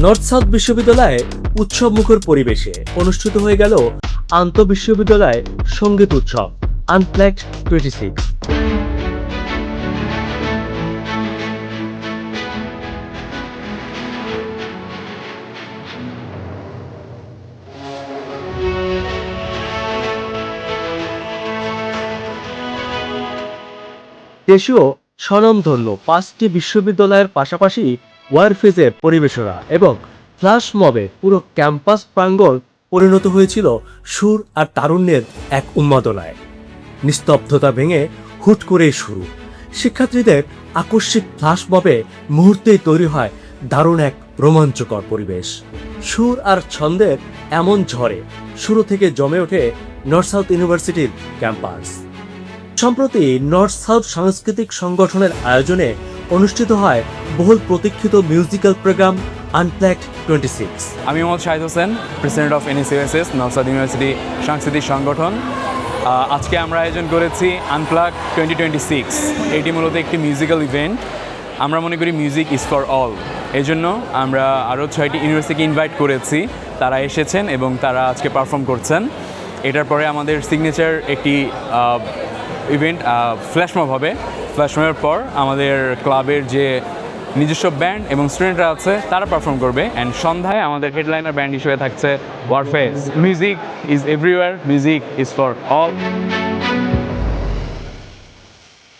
North south বিশ্ববিদ্যালয়ে উৎসবমুখর পরিবেশে অনুষ্ঠিত হয়ে গেল আন্তঃবিশ্ববিদ্যালয় সঙ্গীত উৎসব আনপ্লাগড 26। দেশীয় স্বনামধন্য 5টি বিশ্ববিদ্যালয়ের পাশাপাশি ওয়ারফেজের পরিবেশনা এবং ফ্ল্যাশ মবে পুরো ক্যাম্পাস প্রাঙ্গণ পরিণত হয়েছিল সুর আর তারুণ্যের এক উন্মাদনায়। নিস্তব্ধতা ভেঙে হুট করেই শুরু। শিক্ষার্থীদের আকস্মিক ফ্ল্যাশ মবে মুহূর্তেই তৈরি হয় দারুণ এক রোমাঞ্চকর পরিবেশ। সুর আর ছন্দের এমন ঝড়ে শুরু থেকে জমে ওঠে নর্থ সাউথ ইউনিভার্সিটির ক্যাম্পাস। সম্প্রতি নর্থ সাউথ সাংস্কৃতিক সংগঠনের আয়োজনে অনুষ্ঠিত হয় বহুল প্রতীক্ষিত মিউজিক্যাল প্রোগ্রাম আনপ্লাগড 26। আমি Mohammad Shahid Hossain, president of NSUSS North South University সাংস্কৃতিক সংগঠন। আজকে আমরা আয়োজন করেছি আনপ্লাগড 2026। এটি মূলত একটি মিউজিক্যাল ইভেন্ট। আমরা মনে করি মিউজিক ইজ ফর অল। এই জন্য আমরা আরও 6টি ইউনিভার্সিটিকে ইনভাইট করেছি, তারা এসেছেন এবং তারা আজকে পারফর্ম করছেন। এটার পরে আমাদের সিগনেচার একটি ইভেন্ট ফ্ল্যাশমব হবে। ফ্ল্যাশমবের পর আমাদের ক্লাবের যে নিজস্ব ব্যান্ড এবং স্টুডেন্টরা আছে তারা পারফর্ম করবে। অ্যান্ড সন্ধ্যায় আমাদের হেডলাইনার ব্যান্ড হিসেবে থাকছে Warfaze. Music is everywhere, music is for all.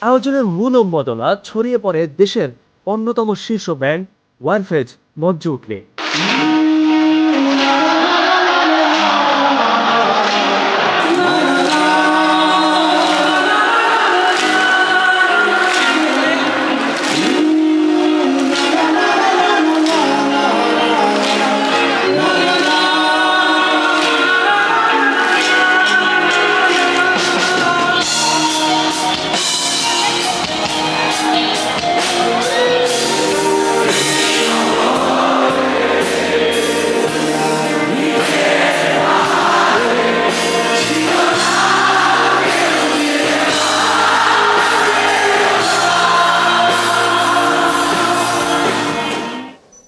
আয়োজনের মূল উন্মাদনা ছড়িয়ে পড়ে দেশের অন্যতম শীর্ষ ব্যান্ড ওয়ারফেজ মঞ্চে উঠলে।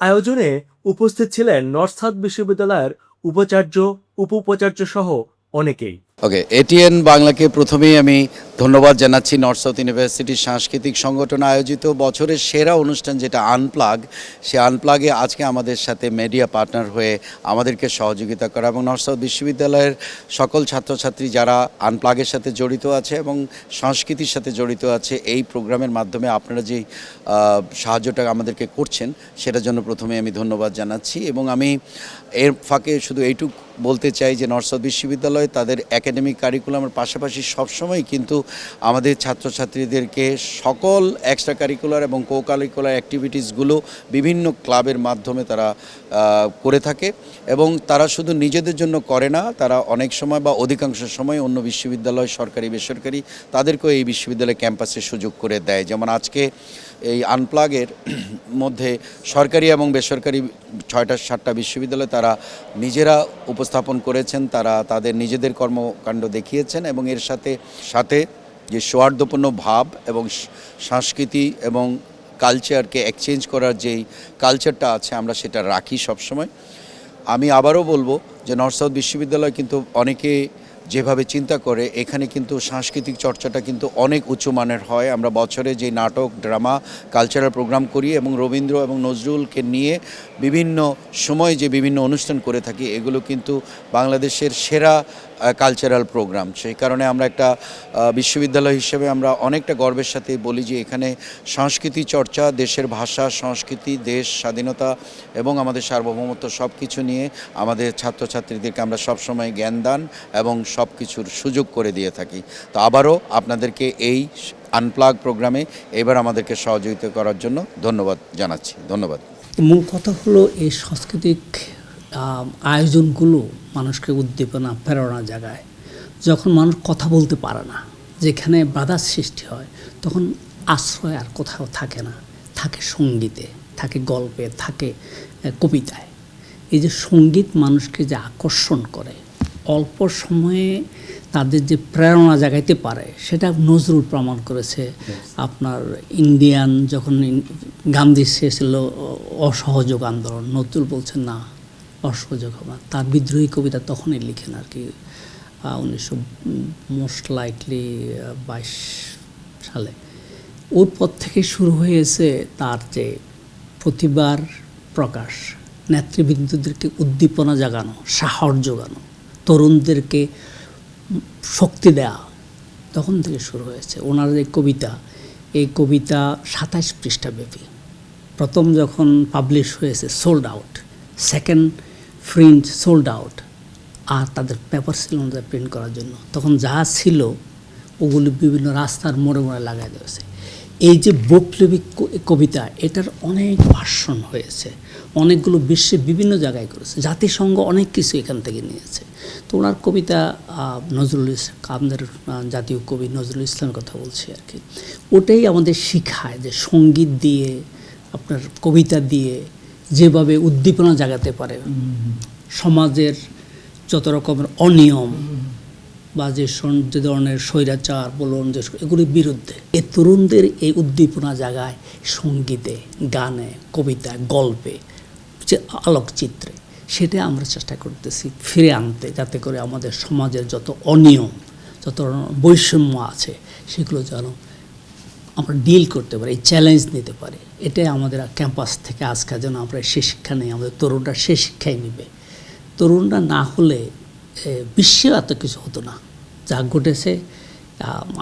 আয়োজনে উপস্থিত ছিলেন নর্থ সাউথ বিশ্ববিদ্যালয়ের উপাচার্য, উপ-উপাচার্য সহ অনেকেই। ওকে, এটিএন বাংলাকে প্রথমেই আমি ধন্যবাদ জানাচ্ছি। নর্থ সাউথ ইউনিভার্সিটির সাংস্কৃতিক সংগঠন আয়োজিত বছরের সেরা অনুষ্ঠান যেটা আনপ্লাগ, সে আনপ্লাগে আজকে আমাদের সাথে মিডিয়া পার্টনার হয়ে আমাদেরকে সহযোগিতা করা এবং নর্থ সাউথ বিশ্ববিদ্যালয়ের সকল ছাত্রছাত্রী যারা আনপ্লাগের সাথে জড়িত আছে এবং সংস্কৃতির সাথে জড়িত আছে, এই প্রোগ্রামের মাধ্যমে আপনারা যেই সাহায্যটা আমাদেরকে করছেন সেটার জন্য প্রথমে আমি ধন্যবাদ জানাচ্ছি। এবং আমি এর ফাঁকে শুধু এইটুকু বলতে চাই যে নর্থ সাউথ বিশ্ববিদ্যালয় তাদের একাডেমিক কারিকুলামের পাশাপাশি সবসময় কিন্তু আমাদের ছাত্রছাত্রীদেরকে সকল এক্সট্রা কারিকুলার এবং কো কারিকুলার অ্যাক্টিভিটিসগুলো বিভিন্ন ক্লাবের মাধ্যমে তারা করে থাকে। এবং তারা শুধু নিজেদের জন্য করে না, তারা অনেক সময় বা অধিকাংশ সময় অন্য বিশ্ববিদ্যালয়, সরকারি বেসরকারি, তাদেরকেও এই বিশ্ববিদ্যালয় ক্যাম্পাসে সুযোগ করে দেয়। যেমন আজকে এই আনপ্লাগের মধ্যে সরকারি এবং বেসরকারি 6টা বিশ্ববিদ্যালয় তারা নিজেরা উপস্থাপন করেছেন, তারা তাদের নিজেদের কর্মকাণ্ড দেখিয়েছেন এবং এর সাথে সাথে যে সৌহার্দ্যপূর্ণ ভাব এবং সংস্কৃতি এবং কালচারকে এক্সচেঞ্জ করার যেই কালচারটা আছে আমরা সেটা রাখি সবসময়। আমি আবারও বলবো যে নর্থ সাউথ বিশ্ববিদ্যালয় কিন্তু অনেকে যেভাবে চিন্তা করে, এখানে কিন্তু সাংস্কৃতিক চর্চাটা কিন্তু অনেক উচ্চমানের হয়। আমরা বছরে যে নাটক, ড্রামা, কালচারাল প্রোগ্রাম করি এবং রবীন্দ্র এবং নজরুলকে নিয়ে বিভিন্ন সময় যে বিভিন্ন অনুষ্ঠান করে থাকি, এগুলো কিন্তু বাংলাদেশের সেরা কালচারাল প্রোগ্রাম। সেই কারণে আমরা একটা বিশ্ববিদ্যালয় হিসেবে আমরা অনেকটা গর্বের সাথে বলি যে এখানে সংস্কৃতি চর্চা, দেশের ভাষা, সংস্কৃতি, দেশ স্বাধীনতা এবং আমাদের সার্বভৌমত্ব সব কিছু নিয়ে আমাদের ছাত্রছাত্রীদেরকে আমরা সবসময় জ্ঞানদান এবং সব কিছুর সুযোগ করে দিয়ে থাকি। তো আবারও আপনাদেরকে এই আনপ্লাগ প্রোগ্রামে এবার আমাদেরকে সহযোগিতা করার জন্য ধন্যবাদ জানাচ্ছি। ধন্যবাদ। মূল কথা হলো এই সাংস্কৃতিক আয়োজনগুলো মানুষকে উদ্দীপনা, প্রেরণা জাগায়। যখন মানুষ কথা বলতে পারে না, যেখানে বাধার সৃষ্টি হয়, তখন আশ্রয় আর কোথাও থাকে না, থাকে সঙ্গীতে, থাকে গল্পে, থাকে কবিতায়। এই যে সঙ্গীত মানুষকে যে আকর্ষণ করে, অল্প সময়ে তাদের যে প্রেরণা জাগাইতে পারে সেটা নজরুল প্রমাণ করেছে। আপনার ইন্ডিয়ান যখন গান্ধী ছিল অসহযোগ আন্দোলন, নজরুল বলছেন না অসহযোগ হবে, তার বিদ্রোহী কবিতা তখনই লিখেন আর কি 1900 মোস্ট লাইকলি 22 সালে। ওর পর থেকে শুরু হয়েছে তার যে প্রতিবার প্রকাশ, নেতৃবৃন্দদেরকে উদ্দীপনা জাগানো, সাহস যোগানো, তরুণদেরকে শক্তি দেয়া, তখন থেকে শুরু হয়েছে ওনার এই কবিতা। এই কবিতা 27 পৃষ্ঠাব্যাপী। প্রথম যখন পাবলিশ হয়েছে sold out, second print sold out, আর তাদের পেপার ছিল না প্রিন্ট করার জন্য। তখন যা ছিল ওগুলি বিভিন্ন রাস্তার মোড়ে মোড়ে লাগাই দিয়েছে। এই যে বৈপ্লবিক কবিতা, এটার অনেক ভার্সন হয়েছে, অনেকগুলো বিশ্বে বিভিন্ন জায়গায় করেছে, জাতিসংঘ অনেক কিছু এখান থেকে নিয়েছে। তো ওনার কবিতা নজরুল ইসলাম, আমাদের জাতীয় কবি নজরুল ইসলামের কথা বলছি আর কি, ওটাই আমাদের শিখায় যে সঙ্গীত দিয়ে, আপনার কবিতা দিয়ে যেভাবে উদ্দীপনা জাগাতে পারে, সমাজের যত রকমের অনিয়ম বা যে ধরনের স্বৈরাচার বলুন, যে এগুলির বিরুদ্ধে এই তরুণদের এই উদ্দীপনা জাগায় সঙ্গীতে, গানে, কবিতায়, গল্পে, যে আলোকচিত্রে, সেটা আমরা চেষ্টা করতেছি ফিরে আনতে, যাতে করে আমাদের সমাজের যত অনিয়ম, যত বৈষম্য আছে সেগুলো যেন আমরা ডিল করতে পারি, চ্যালেঞ্জ নিতে পারি। এটাই আমাদের ক্যাম্পাস থেকে আজকে যেন আমরা সে শিক্ষা নেই, আমাদের তরুণরা সে শিক্ষাই নেবে। তরুণরা না হলে বিশ্বে এত কিছু হতো না যা ঘটেছে।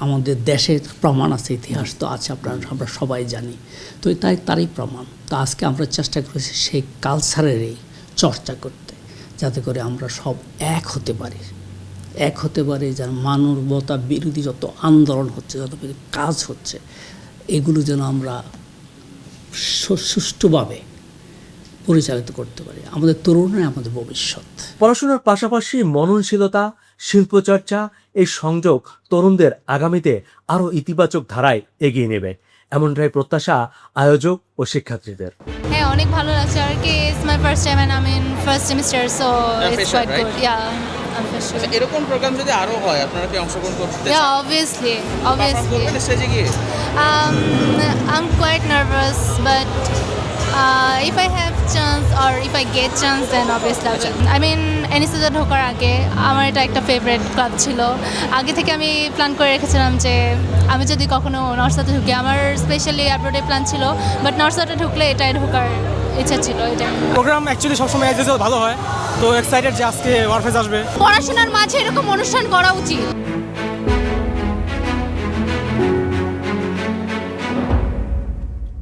আমাদের দেশের প্রমাণ আছে, ইতিহাস তো আছে, আমরা সবাই জানি। তো তারই প্রমাণ। তো আজকে আমরা চেষ্টা করেছি সেই কালচারেরই চর্চা করতে, যাতে করে আমরা সব এক হতে পারি, যেন মানবতা বিরোধী যত আন্দোলন হচ্ছে, যত কাজ হচ্ছে, এগুলো যেন আমরা সুষ্ঠুভাবে পরিচালিত করতে পারি। আমাদের তরুণরাই আমাদের ভবিষ্যৎ। পড়াশোনার পাশাপাশি মননশীলতা, শিল্পচর্চা, এই সংযোগ তরুণদের আগামীতে আরও ইতিবাচক ধারায় এগিয়ে নেবে, এমনটাই প্রত্যাশা আয়োজক ও শিক্ষার্থীদের। হ্যাঁ, অনেক ভালো লাগছে আর কি। It's my first time and I am in first semester, so it's quite good. Yeah, I am fresher. এরকম প্রোগ্রাম যদি আরো হয়, আপনারা কি অংশগ্রহণ করতে ইয়া, চান? obviously. পারফর্ম করবেন স্টেজে গিয়ে? I'm quite nervous, but if I have chance or if I get chance, then obviously I will. I mean, এনএসসিতে ঢোকার আগে আমার এটা একটা ফেভারিট ক্লাব ছিল। আগে থেকে আমি প্ল্যান করে রেখেছিলাম যে আমি যদি কখনো নর্সাতে ঢুকি, আমার স্পেশালি অ্যাব্রোডে প্ল্যান ছিল, বাট নর্সাতে ঢুকলে এটাই ঢোকার ইচ্ছা ছিল। এটাই প্রোগ্রাম অ্যাকচুয়ালি সবসময় অ্যাজ ইউজুয়াল ভালো হয়, তো এক্সাইটেড যে আজকে ওয়ারফেজ আসবে। পড়াশোনার মাঝে এরকম অনুষ্ঠান করা উচিত।